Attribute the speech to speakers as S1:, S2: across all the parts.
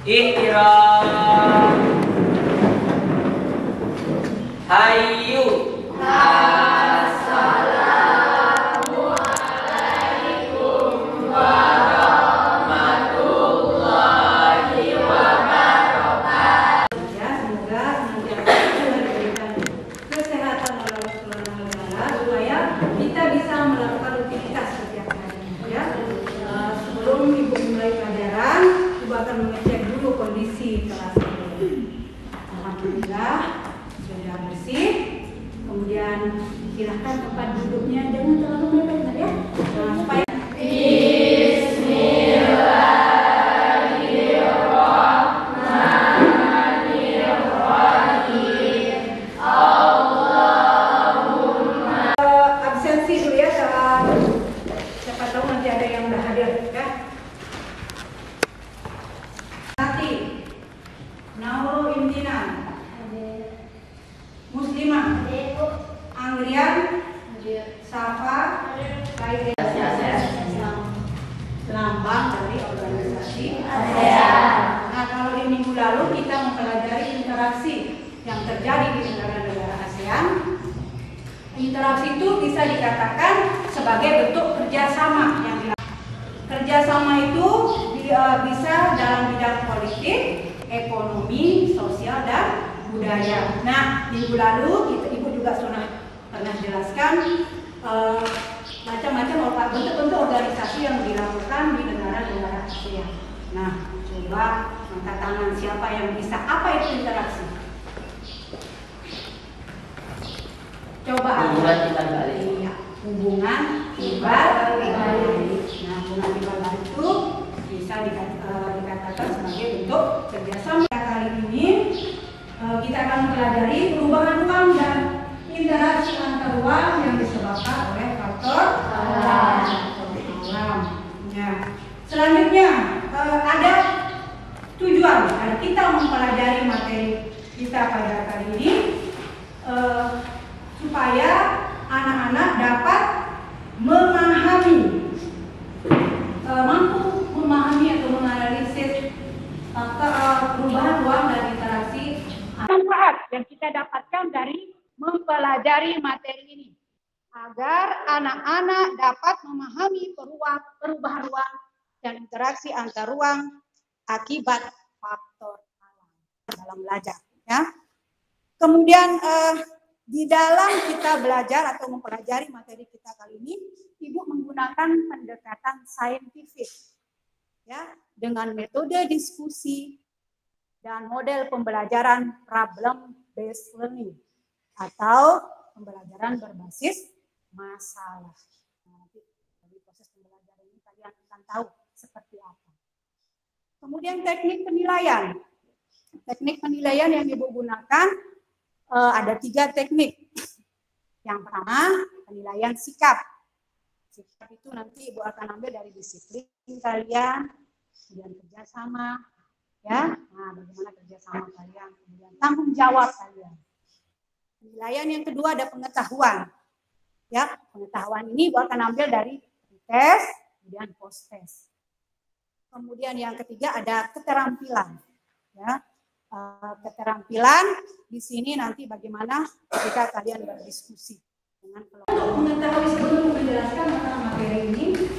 S1: Ihtiram. Hayyu. Assalamualaikum warahmatullahi wabarakatuh.
S2: Ya, semoga senantiasa diberikan kesehatan oleh Allah Subhanahu wa Ta'ala supaya kita bisa melakukan rutinitas setiap hari. Ya, sebelum ibu mulai pelajaran, ibu akan mengecek dulu kondisi kelas ini. Alhamdulillah sudah bersih. Kemudian silahkan tempat duduknya jangan terlalu mepet ya. Nah, supaya absensi dulu ya, siapa tahu nanti ada yang udah hadir ya. Sati, Naurul Imtinan, Muslimah, Anggrian, Safa, Kaide, lambang dari organisasi ASEAN. Nah, kalau di minggu lalu kita mempelajari interaksi yang terjadi di negara-negara ASEAN. Interaksi itu bisa dikatakan sebagai bentuk kerjasama yang dilakukan. Kerjasama itu bisa dalam bidang politik, ekonomi, sosial, dan budaya. Nah, minggu lalu ibu juga sudah pernah jelaskan macam-macam bentuk-bentuk organisasi yang dilakukan di negara-negara ASEAN. Nah, coba angkat tangan siapa yang bisa. Apa itu interaksi? Coba
S1: Hubungan timbal balik.
S2: Iya, hubungan timbal balik. Nah, hubungan timbal balik itu bisa dikatakan sebagai bentuk kerjasama. Kali ini kita akan mempelajari perubahan ruang dan interaksi antar ruang yang disebabkan oleh faktor alam. Ya. Selanjutnya ada tujuan dari kita mempelajari materi kita pada kali ini supaya anak-anak dapat memahami, mampu memahami atau menganalisis perubahan ruang dan interaksi. Manfaat yang kita dapatkan dari mempelajari materi ini agar anak-anak dapat memahami perubahan ruang dan interaksi antar ruang akibat faktor alam dalam belajar. Ya. Kemudian di dalam kita belajar atau mempelajari materi kita kali ini, ibu menggunakan pendekatan saintifik, ya, dengan metode diskusi dan model pembelajaran problem based learning atau pembelajaran berbasis masalah. Nah, nanti dari proses pembelajaran ini kalian akan tahu seperti apa. Kemudian teknik penilaian. Teknik penilaian yang ibu gunakan ada 3 teknik. Yang pertama, penilaian sikap. Sikap itu nanti ibu akan ambil dari disiplin kalian, kemudian kerjasama, ya. Nah, bagaimana kerjasama kalian, kemudian tanggung jawab kalian. Penilaian yang kedua ada pengetahuan. Ya, pengetahuan ini ibu akan ambil dari tes, kemudian post test. Kemudian yang ketiga ada keterampilan. Ya. Keterampilan di sini nanti bagaimana ketika kalian berdiskusi dengan kelompok. Untuk mengetahui sebelum menjelaskan tentang materi ini,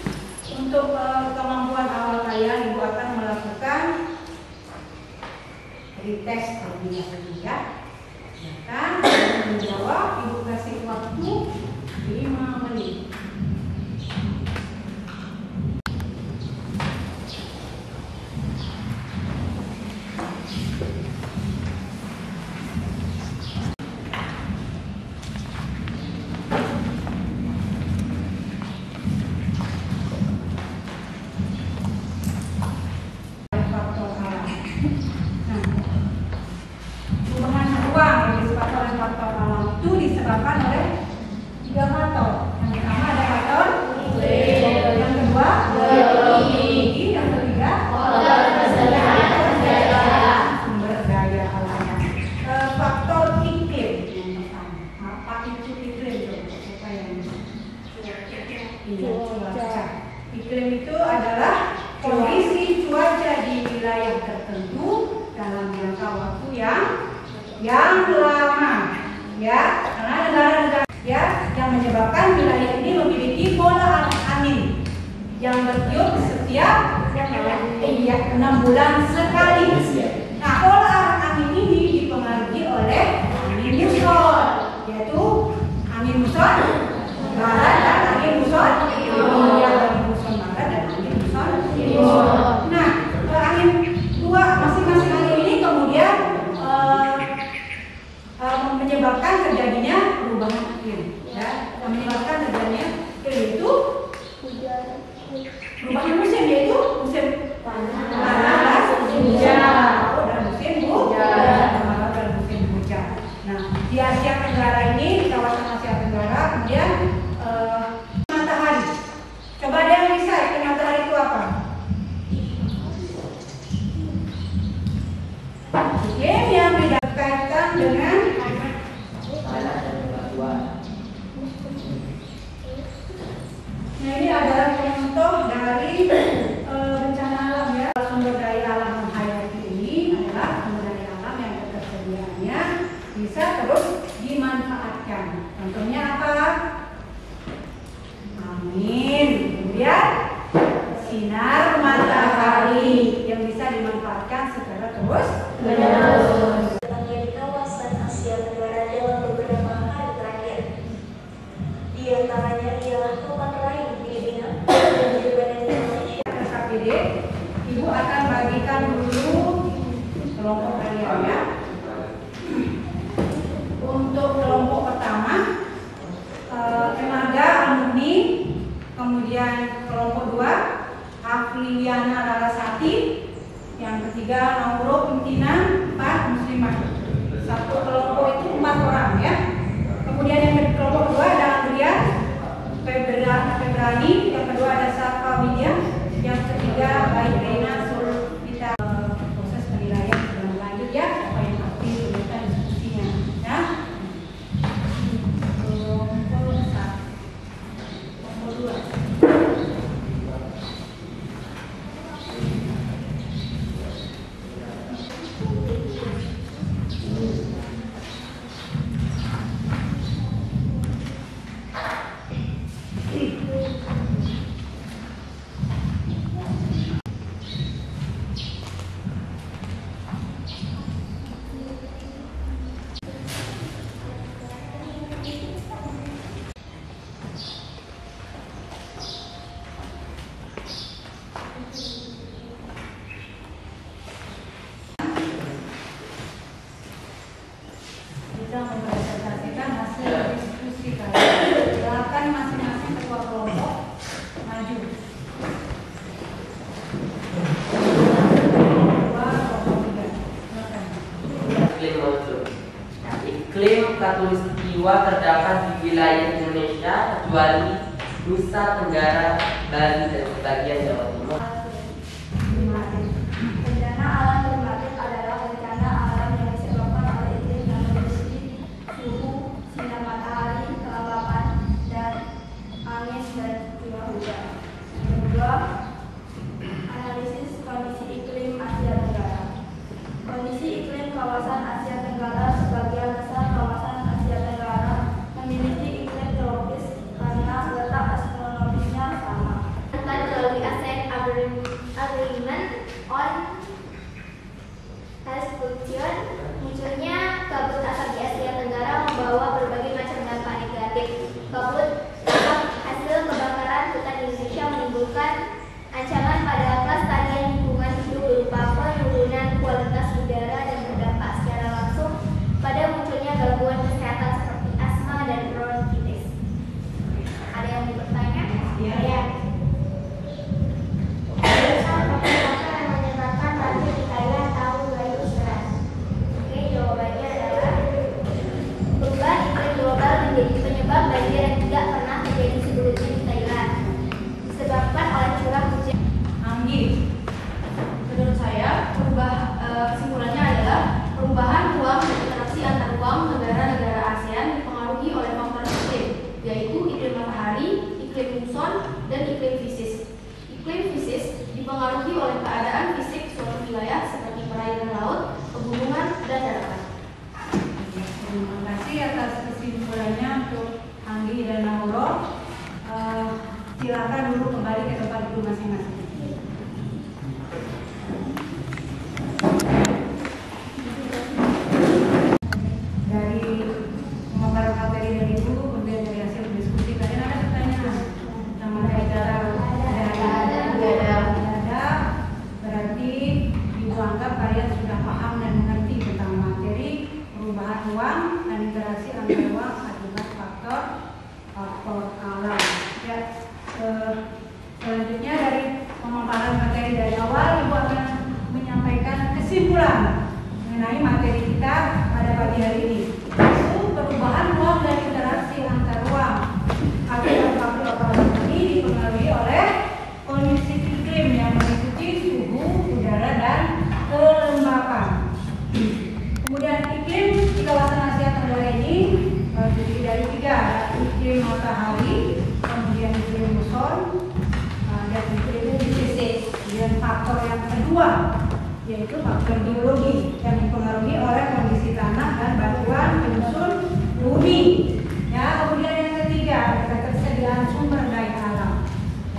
S2: untuk kemampuan awal kalian ibu akan melakukan retest terlebih dahulu ya. Silakan menjawab, ibu kasih waktu 5 menit. Disebabkan oleh 3 faktor. Yang pertama ada faktor yang kedua geologi, yang ketiga sumber daya alamnya. Faktor iklim yang pertama. Apa itu iklim? Apa yang cuaca. Iklim itu adalah kondisi cuaca di wilayah tertentu yang lama, ya, karena negara-negara ya yang menyebabkan wilayah ini memiliki pola angin yang bertiup setiap 6 bulan sekali. Nah, pola arah angin ini dipengaruhi oleh angin muson, yaitu angin muson barat dan angin muson timur. Angin muson barat dan angin muson timur. Nah, angin dua masing-masing angin ini kemudian menyebabkan terjadinya perubahan iklim, ya, menyebabkan terjadinya yaitu perubahan musim, yaitu musim panas, musim hujan, dan musim hujan. Nah, di Asia Tenggara ini, di kawasan Asia Tenggara, kemudian matahari. Coba ada yang bisa iklim matahari itu apa? Iklim yang dikaitan dengan nah, ini adalah contoh dari bencana alam, ya. Sumber daya alam hayati ini adalah sumber daya alam yang ketersediaannya bisa terus dimanfaatkan. Contohnya apa? Angin, kemudian sinar matahari yang bisa dimanfaatkan secara terus menerus.
S3: Di kawasan Asia Tenggara dalam beberapa hari terakhir, di antaranya ialah tempat lain Filipina dan juga Indonesia.
S2: SKPD, Ibu akan bagikan dulu kelompok kaliannya. Untuk kelompok pertama, Tenaga Alumni, kemudian kelompok 2, Afriliana Larasati, yang ketiga Nauro Pimpinan, 4 Muslimah. Satu kelompok itu 4 orang, ya. Kemudian yang kelompok 2 ada Andrea Febrani, yang kedua ada Safa Widya, yang ketiga Baik Reina Sulita. Proses penilaian sudah berlanjut, ya. Apa yang aktif tuliskan diskusinya, ya. Kelompok 1, kelompok 2. Bisa mempresentasikan hasil diskusi kalian. Silakan masing-masing ketua kelompok maju.
S1: Iklim monsun. Nah, iklim khatulistiwa terdapat di wilayah Indonesia kecuali Nusa Tenggara, Bali, dan sebagian Jawa Timur.
S3: Bencana alam klimatik adalah bencana alam yang disebabkan oleh iklim yang meliputi suhu, sinar matahari, kelembapan, dan angin dan curah hujan. Yang kedua, analisis kondisi iklim Asia Tenggara. Kondisi iklim kawasan Asia Tenggara sebagian besar kawasan Asia Tenggara memiliki iklim tropis karena letak astronomisnya sama. Tentang Geologi Aceh,
S2: ruang akibat faktor alam. Ya, selanjutnya dari pemaparan materi dari awal, Ibu akan menyampaikan kesimpulan mengenai materi kita pada pagi hari ini. Yaitu perubahan ruang dan interaksi antar ruang. Akibat faktor alam ini dipengaruhi oleh kondisi iklim yang meliputi suhu udara dan kelembapan. Kemudian iklim di kawasan Asia Tenggara ini terdiri dari 3, iklim matahari, kemudian iklim muson, dan iklim UVC. Kemudian faktor yang kedua yaitu faktor geologi yang dipengaruhi oleh kondisi tanah dan batuan penyusun bumi. Ya, kemudian yang ketiga ketersediaan sumber daya alam.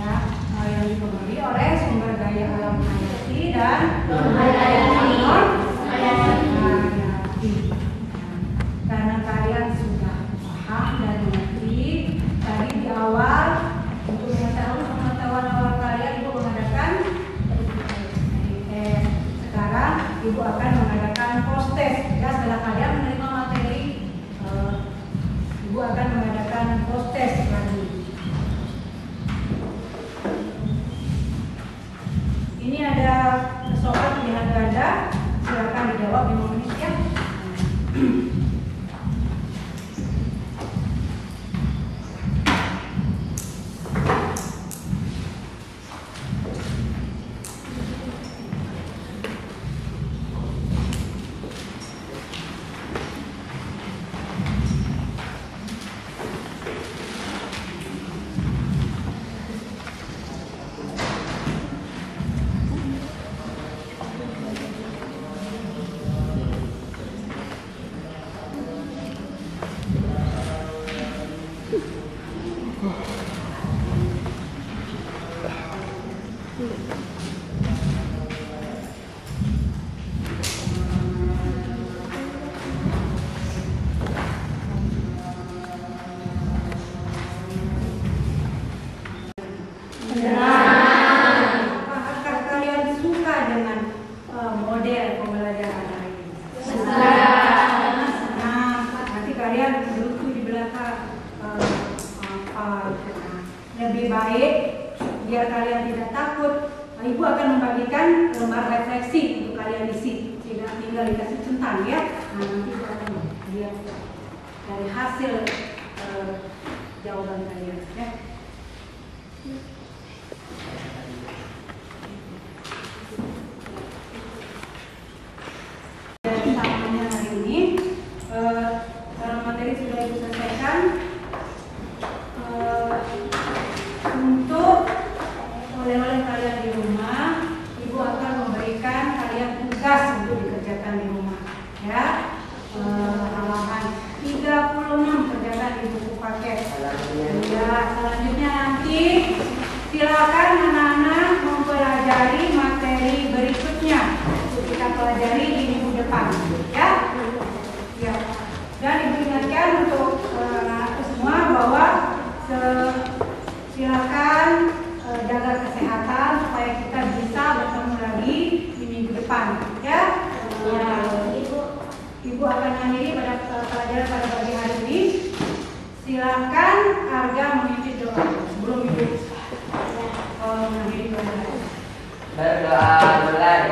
S2: Ya, yang dipengaruhi oleh sumber daya alam hayati dan sumber daya non hayati. Karena kalian sudah paham dan mengerti tadi di awal, untuk mengetahui pengetahuan awal kalian, Ibu mengadakan tes. Sekarang Ibu akan mengadakan post test. Ya, setelah kalian menerima materi, Ibu akan mengadakan post test lagi. Ini ada soal pilihan ganda, silakan dijawab 5 menit ya. Apakah kalian suka dengan model pembelajaran hari ini? Nanti kalian duduk di belakang lebih baik biar kalian tidak takut. Ibu akan membagikan lembar refleksi untuk kalian isi. Tidak tinggal dikasih centang ya. Nanti Ibu akan lihat dari hasil jawaban kalian ya. Samanya hari ini kalau materi sudah Ibu selesaikan, untuk oleh-oleh kalian di rumah, Ibu akan memberikan kalian tugas untuk dikerjakan di rumah ya. Halaman 36 kerjakan di buku paket ya. Selanjutnya nanti silakan anak-anak mempelajari materi berikutnya untuk kita pelajari di minggu depan ya. Ya. Dan Ibu ingatkan untuk anak-anakku semua bahwa silakan jaga kesehatan supaya kita bisa bertemu lagi di minggu depan ya. Ibu akan mengakhiri pada pelajaran pada pagi hari ini. Silakan Arga memimpin doa sebelum Ibu mengakhiri pelajaran.
S1: Berdoa mulai.